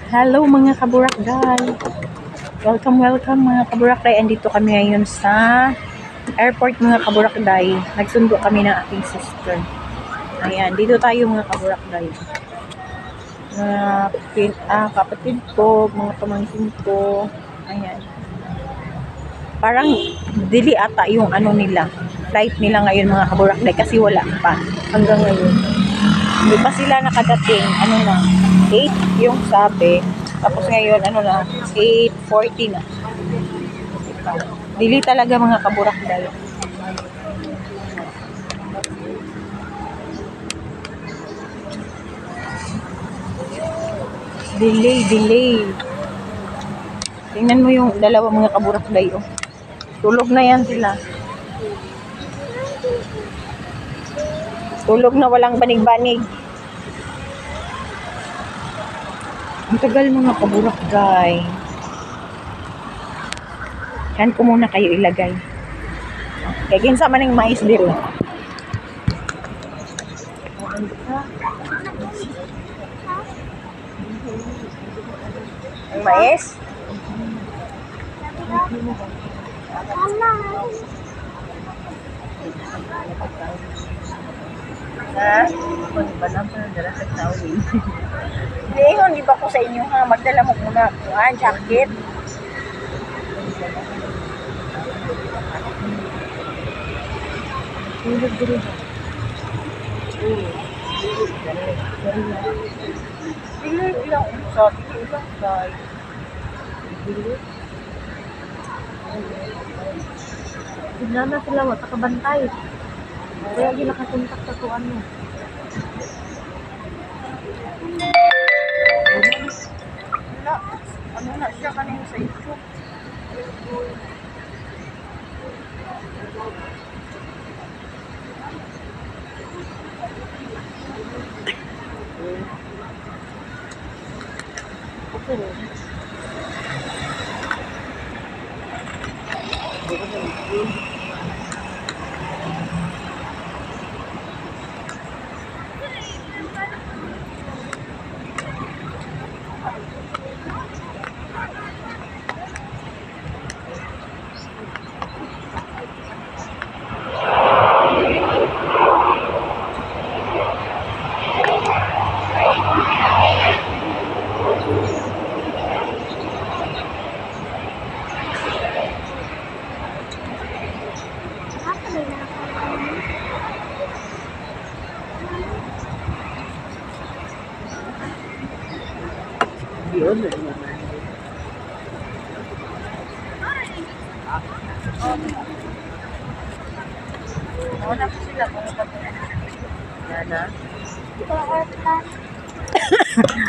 Hello mga kaburakday. Welcome mga kaburakday. Andito kami ngayon sa airport mga kaburakday. Nagsundo kami ng aking sister. Ayan, dito tayo mga kaburakday. Mga kapatid ko, mga pamangkin ko. Ayan. Parang dili ata yung ano nila. Flight nila ngayon mga kaburakday kasi wala pa hanggang ngayon. Hindi pa sila nakadating. Ano na, 8 yung sabi. Tapos ngayon, ano na, 8:40 na. Dili talaga mga kaburakday. Delay. Tingnan mo yung dalawa mga kaburakday. Oh. Tulog na yan sila. Tulog na walang banig-banig. Ang tagal mga kaburakday. Yan ko muna kayo ilagay. Kaya ginsama ng mais dito. Ang mais? Ha? Kung ba lang pa dala sa tawin? Hindi ba ko sa inyo ha? Magdala mo muna jacket. Tulog dito. Ilang usap, ilang guys. Bigla na sila, takabantay. Kaya hindi nakakontak sa tuan mo. Ano na siya kanina sa YouTube. Okay. Yun na naman. Wala po sila. Yan na.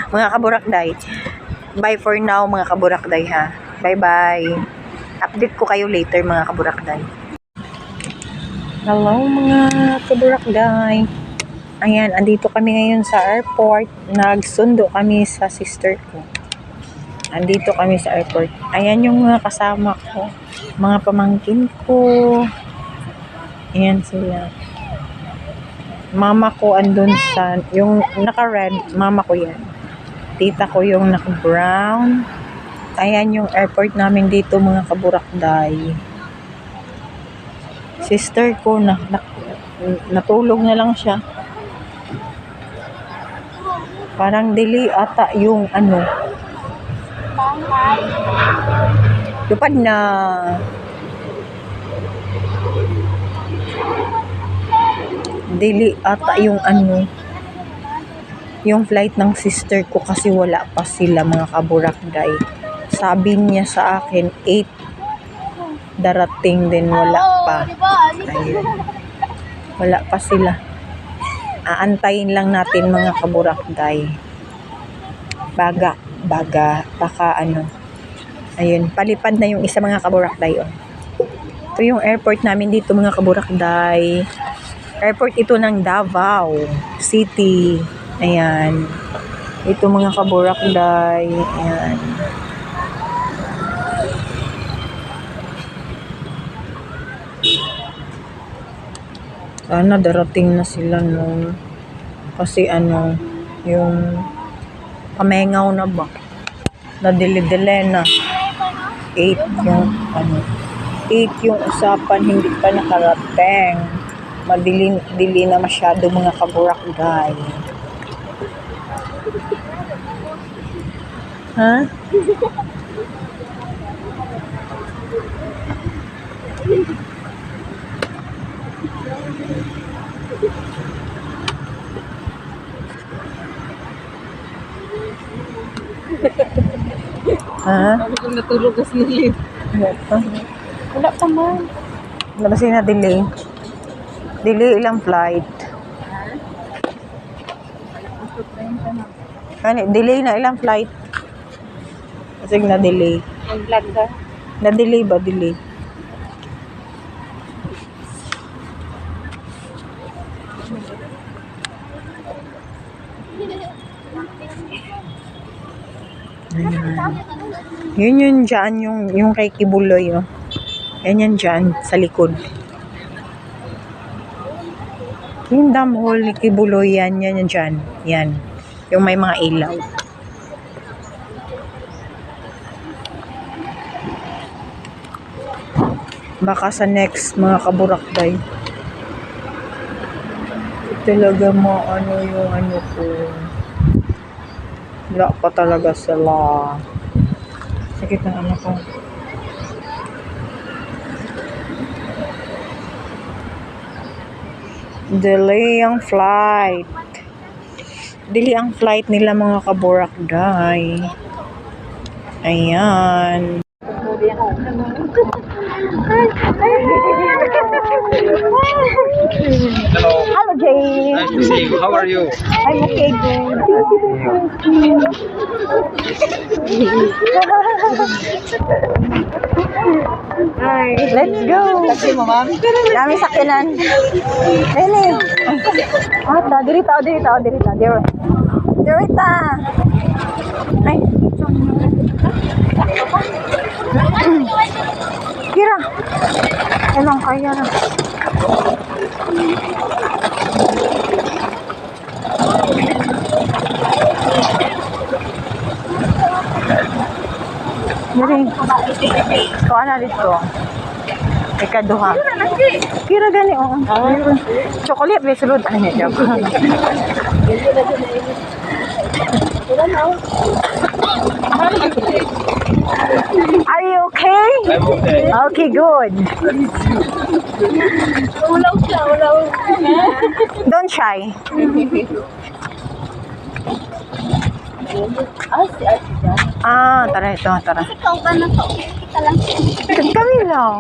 Mga kaburakday. Bye for now mga kaburakday ha. Bye. Update ko kayo later mga kaburakday. Hello mga kaburakday. Ayan, andito kami ngayon sa airport. Nagsundo kami sa sister ko. Andito kami sa airport. Ayan yung mga kasama ko. Mga pamangkin ko. Ayan sila. Mama ko andun sa, yung naka-red, mama ko yan. Tita ko yung naka-brown. Ayan yung airport namin dito mga kaburakday. Sister ko, natulog na lang siya. Parang dili ata yung ano. Lupad na. Dili ata yung ano. Yung flight ng sister ko kasi wala pa sila mga kaburakday. Sabi niya sa akin 8 darating din wala pa. Ayun. Wala pa sila. Aantayin lang natin mga kaburakday. Baka ano. Ayun, palipad na yung isa mga kaburakday. Oh. Ito yung airport namin dito mga kaburakday. Airport ito ng Davao City. Ayan. Ito mga kaburakday. Ayan. Sana darating na sila no. Kasi ano, yung pamengaw na ba? Nadili-dili na. 8 yung ano. 8 yung usapan, hindi pa nakarating. Madili na masyado mga kaburakday. Ha? Ha? Sabi ko natulog kasi nilip. Wala pa man. Wala ba siya na-delay? Delay ilang flight? Delay na ilang flight? Kasi na-delay. Nag-vlog ka? Na-delay ba? Delay. Yun dyan, yung kay Kibuloy, oh. Yan yan dyan, sa likod. Yung dam hall ni Kibuloy, yan dyan. Yan. Yung may mga ilaw. Baka sa next, mga kaburakday. Talaga mo, yung ano ko. Wala pa talaga sila. Sakit ng ano ko. Delay ang flight. Delay ang flight nila mga kaburakday. Ayan. Hello. Hello, Jay. Nice to see you. How are you? I'm okay, good. Let's go. Kasi mo, ma'am. Dami sakyanan. Nene. Ata, dirita. Dirita. Ay. Kira. Emang kaya na. Dari. Kuha na dito. Ikaduha. Kira gani, oo. Chocolate, may sulod. Ano niya, joke. Are you okay? I'm okay. Okay, good. Ulaw siya, ulaw. Don't shy. Si Ate dyan. Tara ito, tara. Ikaw ba na to? Kita lang. Kami lang.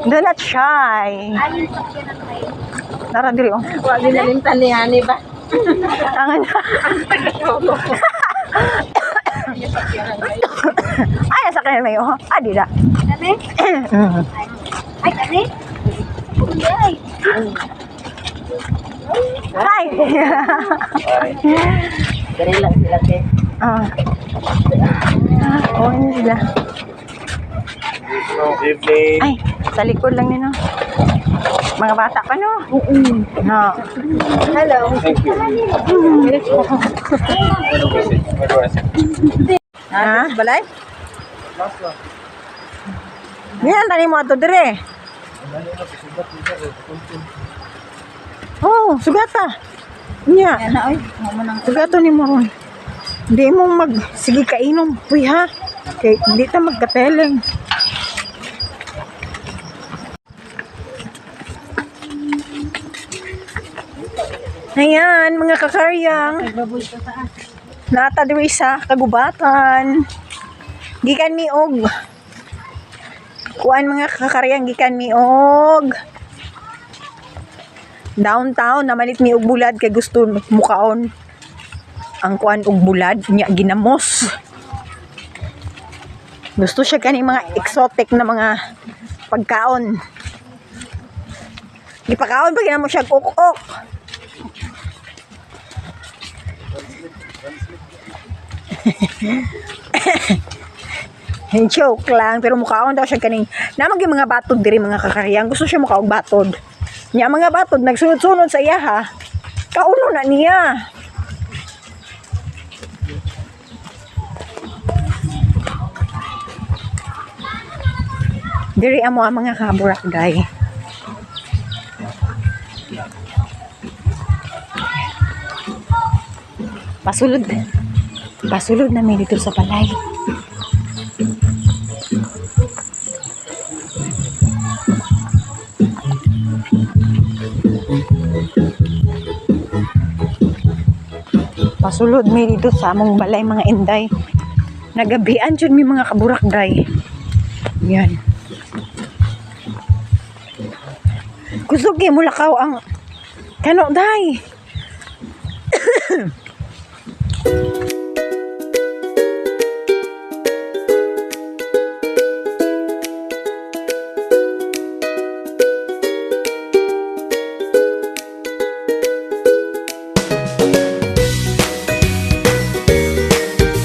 Do not shy. Ayun, sakyanan kayo. Tara, diri, oh. Huwag dinalimtan ni Hani ba? Tangan na. Ay, sa kanil may, oh. Di da. Kami? Ay, kami? Ay. Hi. Dari lang sila, te. Oh, yun sila. Good evening. Ay, sa likod lang nino. Mga bata pa, no? No. Hello. Thank you. Ha? Balay? Yan, tani mo ato dire. Oh, sugata. Nya. Yan na, oy. Mamanang Sugato ni mo. Hindi mo sige kainom. Uy ha. Kay, hindi ta magkateleng. Ayan, mga kakaryang. nagbaboy sa taas. Nata diri sa kagubatan. Gikan mi og. Kuan mga kakaryang gikan mi og. Downtown namalit mi og bulad kay gusto mukaon ang kuan og bulad nya ginamos. Gusto siya kani mga exotic na mga pagkaon. Gipakaon pa ginamo siya ok-ok. Joke lang, pero mukhaon daw siya kaning namang yung mga batod diri mga kakaryang. Gusto siya mukhaog batod. Nya mga batod nagsunod-sunod sa iya ha. Kauno na niya. Diri amo ang mga kaburakday. Pasulod. Pasulod na may dito sa balay. Pasulod may dito sa among balay mga inday. Nagabian jud mi mga kaburakday. Yan. Kusog mo lakaw ang kano day.